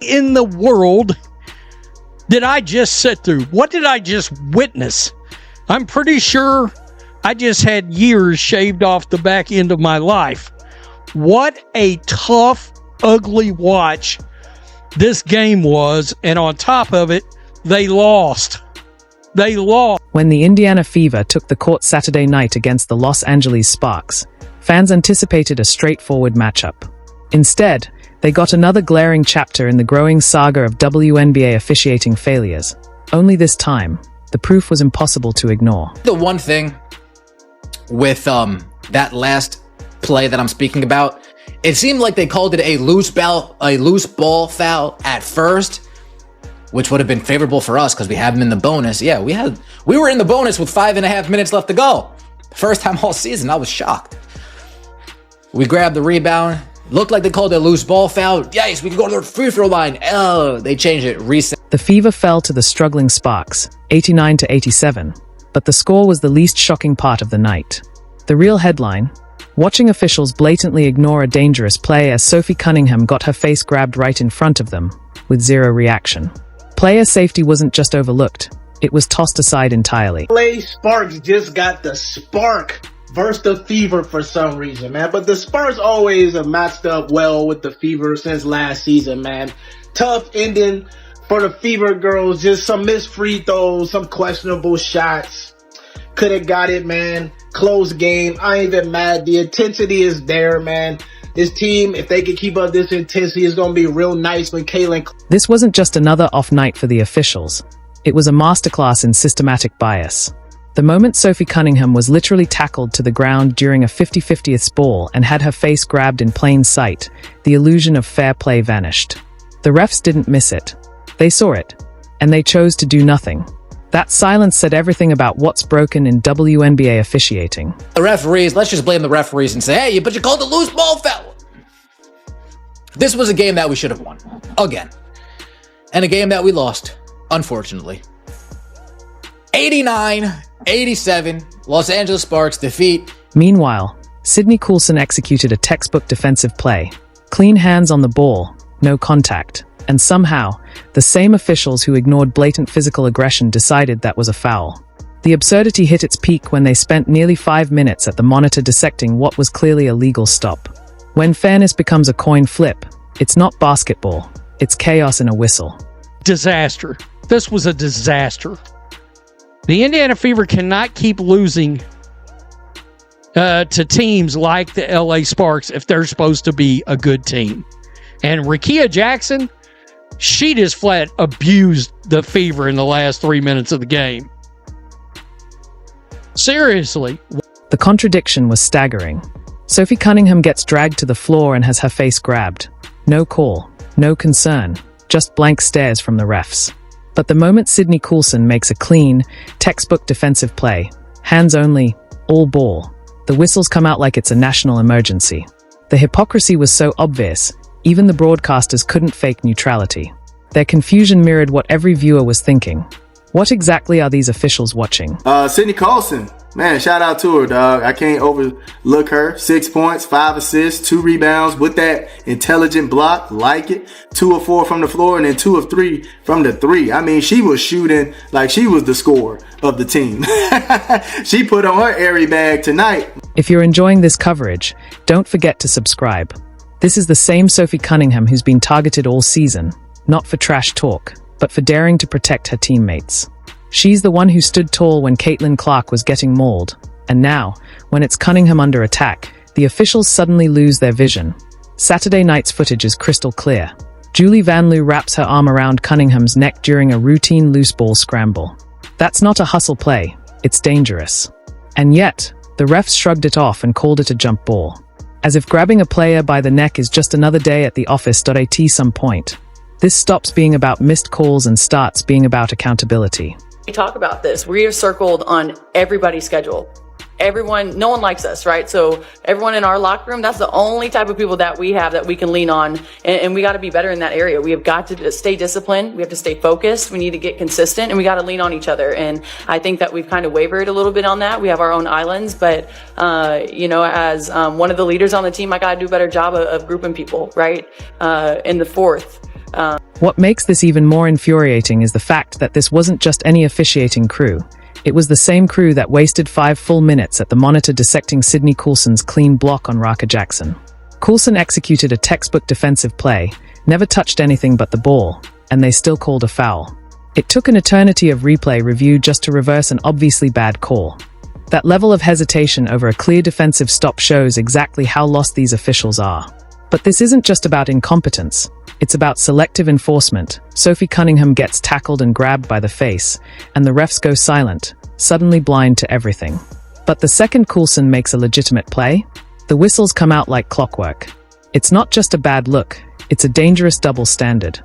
in the world did I just sit through? What did I just witness? I'm pretty sure I just had years shaved off the back end of my life. What a tough, ugly watch this game was, and on top of it, they lost. They lost. When the Indiana Fever took the court Saturday night against the Los Angeles Sparks, fans anticipated a straightforward matchup. Instead, they got another glaring chapter in the growing saga of WNBA officiating failures. Only this time, the proof was impossible to ignore. The one thing with that last play that I'm speaking about, it seemed like they called it a loose ball foul at first, which would have been favorable for us because we have them in the bonus. Yeah, we were in the bonus with 5.5 minutes left to go. First time all season. I was shocked. We grabbed the rebound. Looked like they called it a loose ball foul. Yikes, we can go to the free throw line. Oh, they changed it. Reset. The Fever fell to the struggling Sparks, 89-87, but the score was the least shocking part of the night. The real headline: watching officials blatantly ignore a dangerous play as Sophie Cunningham got her face grabbed right in front of them, with zero reaction. Player safety wasn't just overlooked, it was tossed aside entirely. LA Sparks just got the spark versus the Fever for some reason, man. But the Spurs always have matched up well with the Fever since last season, man. Tough ending for the Fever girls. Just some missed free throws, some questionable shots. Could have got it, man. Close game. I ain't even mad. The intensity is there, man. This team, if they can keep up this intensity, is going to be real nice when Caitlin. This wasn't just another off night for the officials. It was a masterclass in systematic bias. The moment Sophie Cunningham was literally tackled to the ground during a 50-50th ball and had her face grabbed in plain sight, the illusion of fair play vanished. The refs didn't miss it. They saw it, and they chose to do nothing. That silence said everything about what's broken in WNBA officiating. The referees, let's just blame the referees and say, hey, but you called a loose ball foul. This was a game that we should have won. Again. And a game that we lost, unfortunately. 89-87, Los Angeles Sparks defeat. Meanwhile, Sydney Coulson executed a textbook defensive play. Clean hands on the ball, no contact. And somehow, the same officials who ignored blatant physical aggression decided that was a foul. The absurdity hit its peak when they spent nearly 5 minutes at the monitor dissecting what was clearly a legal stop. When fairness becomes a coin flip, it's not basketball, it's chaos in a whistle. Disaster. This was a disaster. The Indiana Fever cannot keep losing to teams like the LA Sparks if they're supposed to be a good team. And Rickea Jackson, she just flat abused the Fever in the last 3 minutes of the game. Seriously. The contradiction was staggering. Sophie Cunningham gets dragged to the floor and has her face grabbed. No call, no concern, just blank stares from the refs. But the moment Sydney Coulson makes a clean, textbook defensive play, hands only, all ball, the whistles come out like it's a national emergency. The hypocrisy was so obvious, even the broadcasters couldn't fake neutrality. Their confusion mirrored what every viewer was thinking. What exactly are these officials watching? Sydney Coulson. Man, shout out to her, dog. I can't overlook her. 6 points, 5 assists, 2 rebounds with that intelligent block. Like it. 2 of 4 from the floor and then 2 of 3 from the 3. I mean, she was shooting like she was the scorer of the team. She put on her airy bag tonight. If you're enjoying this coverage, don't forget to subscribe. This is the same Sophie Cunningham who's been targeted all season, not for trash talk, but for daring to protect her teammates. She's the one who stood tall when Caitlin Clark was getting mauled, and now, when it's Cunningham under attack, the officials suddenly lose their vision. Saturday night's footage is crystal clear. Julie Van Loo wraps her arm around Cunningham's neck during a routine loose ball scramble. That's not a hustle play, it's dangerous. And yet, the refs shrugged it off and called it a jump ball. As if grabbing a player by the neck is just another day at the office at some point. This stops being about missed calls and starts being about accountability. We talk about this. We are circled on everybody's schedule. Everyone, no one likes us, right? So everyone in our locker room, that's the only type of people that we have that we can lean on. And we got to be better in that area. We have got to stay disciplined. We have to stay focused. We need to get consistent and we got to lean on each other. And I think that we've kind of wavered a little bit on that. We have our own islands, but, as one of the leaders on the team, I got to do a better job of grouping people, right? In the fourth. What makes this even more infuriating is the fact that this wasn't just any officiating crew. It was the same crew that wasted 5 full minutes at the monitor dissecting Sydney Coulson's clean block on Raka Jackson. Coulson executed a textbook defensive play, never touched anything but the ball, and they still called a foul. It took an eternity of replay review just to reverse an obviously bad call. That level of hesitation over a clear defensive stop shows exactly how lost these officials are. But this isn't just about incompetence. It's about selective enforcement. Sophie Cunningham gets tackled and grabbed by the face, and the refs go silent, suddenly blind to everything. But the second Coulson makes a legitimate play, the whistles come out like clockwork. It's not just a bad look, it's a dangerous double standard.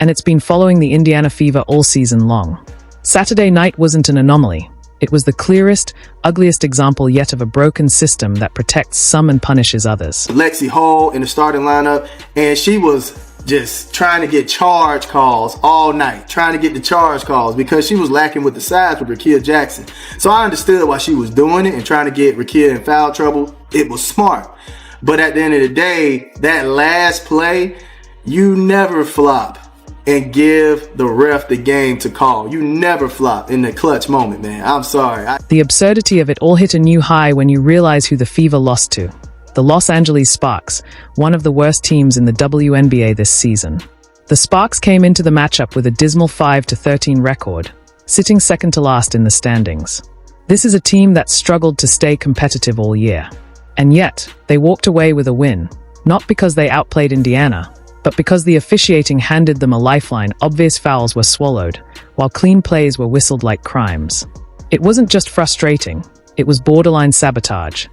And it's been following the Indiana Fever all season long. Saturday night wasn't an anomaly. It was the clearest, ugliest example yet of a broken system that protects some and punishes others. Lexi Hall in the starting lineup, and she was just trying to get charge calls all night, trying to get the charge calls because she was lacking with the size with Rakia Jackson. So I understood why she was doing it and trying to get Rakia in foul trouble. It was smart. But at the end of the day, that last play, you never flop and give the ref the game to call. You never flop in the clutch moment, man. I'm sorry. The absurdity of it all hit a new high when you realize who the Fever lost to. The Los Angeles Sparks, one of the worst teams in the WNBA this season. The Sparks came into the matchup with a dismal 5-13 record, sitting second to last in the standings. This is a team that struggled to stay competitive all year. And yet, they walked away with a win, not because they outplayed Indiana, but because the officiating handed them a lifeline. Obvious fouls were swallowed, while clean plays were whistled like crimes. It wasn't just frustrating, it was borderline sabotage.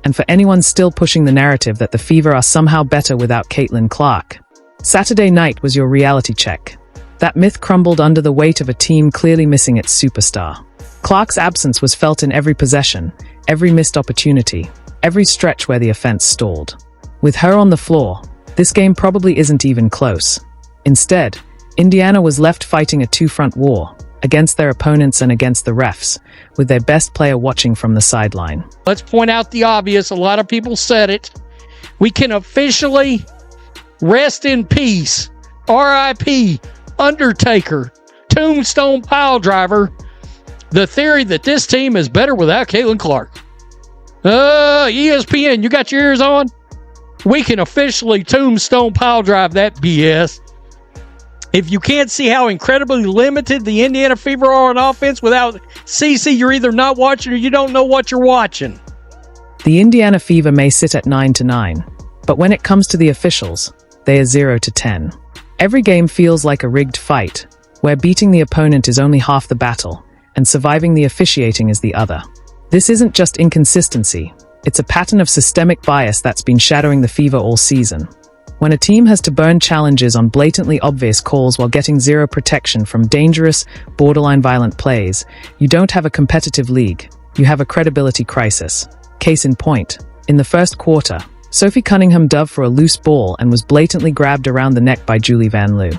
And for anyone still pushing the narrative that the Fever are somehow better without Caitlin Clark, Saturday night was your reality check. That myth crumbled under the weight of a team clearly missing its superstar. Clark's absence was felt in every possession, every missed opportunity, every stretch where the offense stalled. With her on the floor, this game probably isn't even close. Instead, Indiana was left fighting a two-front war, against their opponents and against the refs, with their best player watching from the sideline. Let's point out the obvious. A lot of people said it. We can officially rest in peace. R.I.P. Undertaker, Tombstone Piledriver. The theory that this team is better without Caitlin Clark. ESPN, you got your ears on? We can officially Tombstone Piledrive that BS. If you can't see how incredibly limited the Indiana Fever are on offense without CC, you're either not watching or you don't know what you're watching. The Indiana Fever may sit at 9-9, but when it comes to the officials, they are 0-10. Every game feels like a rigged fight, where beating the opponent is only half the battle, and surviving the officiating is the other. This isn't just inconsistency, it's a pattern of systemic bias that's been shadowing the Fever all season. When a team has to burn challenges on blatantly obvious calls while getting zero protection from dangerous, borderline violent plays, you don't have a competitive league, you have a credibility crisis. Case in point, in the first quarter, Sophie Cunningham dove for a loose ball and was blatantly grabbed around the neck by Julie Van Loo.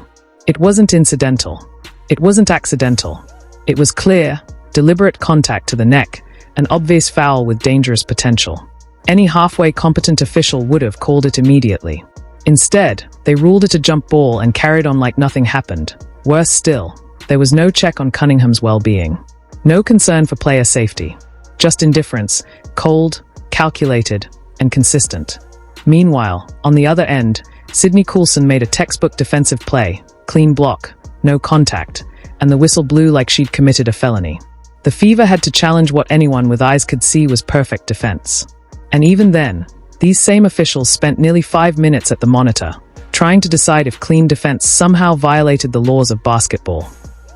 It wasn't incidental. It wasn't accidental. It was clear, deliberate contact to the neck, an obvious foul with dangerous potential. Any halfway competent official would have called it immediately. Instead, they ruled it a jump ball and carried on like nothing happened. Worse still, there was no check on Cunningham's well-being. No concern for player safety. Just indifference, cold, calculated, and consistent. Meanwhile, on the other end, Sydney Coulson made a textbook defensive play, clean block, no contact, and the whistle blew like she'd committed a felony. The Fever had to challenge what anyone with eyes could see was perfect defense. And even then, these same officials spent nearly 5 minutes at the monitor, trying to decide if clean defense somehow violated the laws of basketball.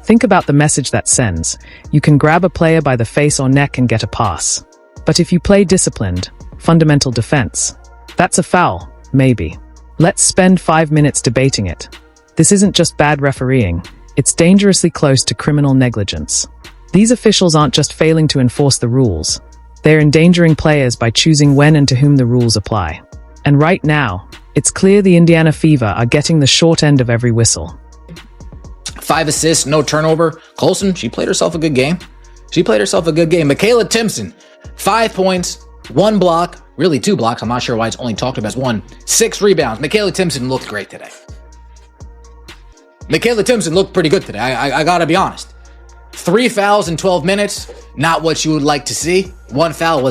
Think about the message that sends. You can grab a player by the face or neck and get a pass. But if you play disciplined, fundamental defense, that's a foul, maybe. Let's spend 5 minutes debating it. This isn't just bad refereeing, it's dangerously close to criminal negligence. These officials aren't just failing to enforce the rules. They're endangering players by choosing when and to whom the rules apply. And right now, it's clear the Indiana Fever are getting the short end of every whistle. 5 assists, no turnover. Coulson, she played herself a good game. Michaela Timpson, 5 points, 1 block, really 2 blocks. I'm not sure why it's only talked about as 1. 6 rebounds. Michaela Timpson looked great today. Michaela Timpson looked pretty good today. I gotta be honest. 3 fouls in 12 minutes, not what you would like to see. 1 foul was